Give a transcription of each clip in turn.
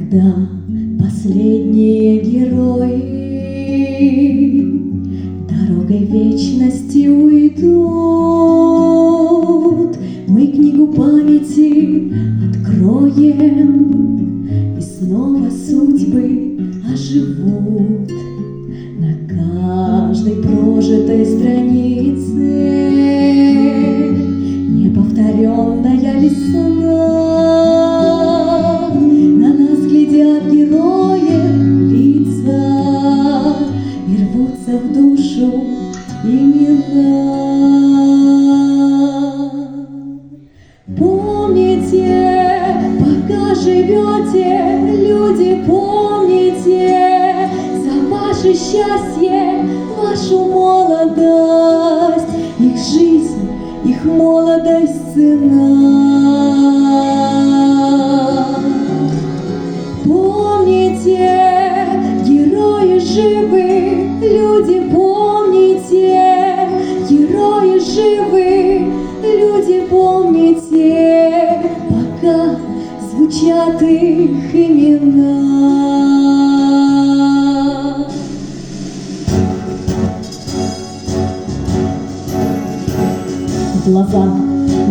Когда последние герои дорогой вечности уйдут, мы книгу памяти откроем, и снова судьбы оживут на каждой прожитой странице. Неповторенная весна, на нас глядят герои лица, и рвутся в душу имена. Помните, пока живете, люди, помните, за ваше счастье, вашу молодость, их жизнь, их молодость цена. Помните, герои живы, люди, помните, герои живы, люди, помните, пока звучат их имена.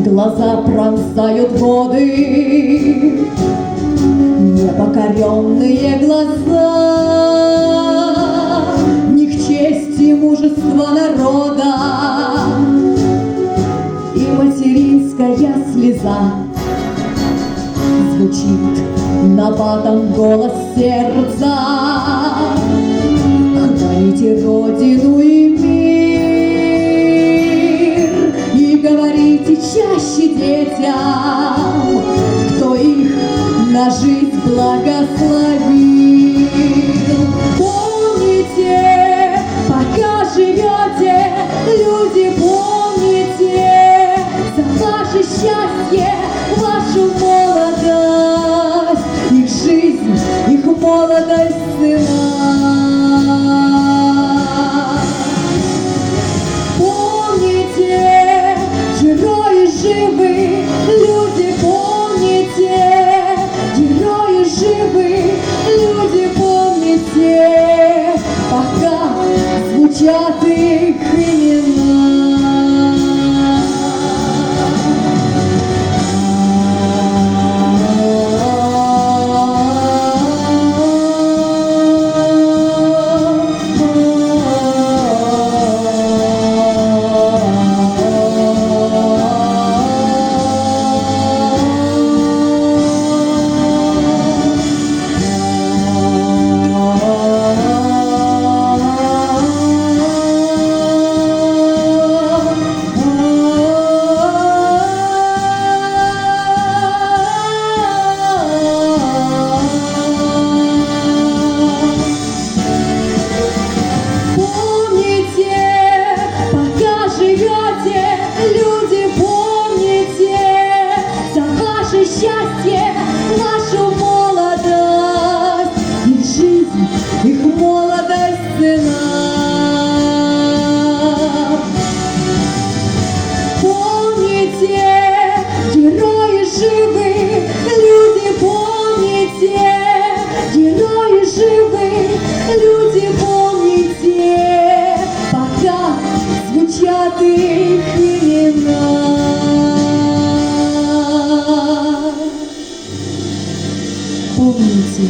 Глаза пронзают годы, непокоренные глаза. В них честь и мужество народа и материнская слеза. Звучит набатом голос сердца: храните родину и мир, и говорите чаще детям, кто их на жизнь благословил. Помните, пока живете, люди, помните, за ваше счастье, вашу молодость, их жизнь, их молодость цена. Помните, герои живы, люди, помните, герои живы, люди, помните, пока звучат их имена. Счастье, нашу молодость, их жизнь, их молодость цена. Помните, герои живы, люди, помните, герои живы, люди, помните, пока звучат их имена. Помните.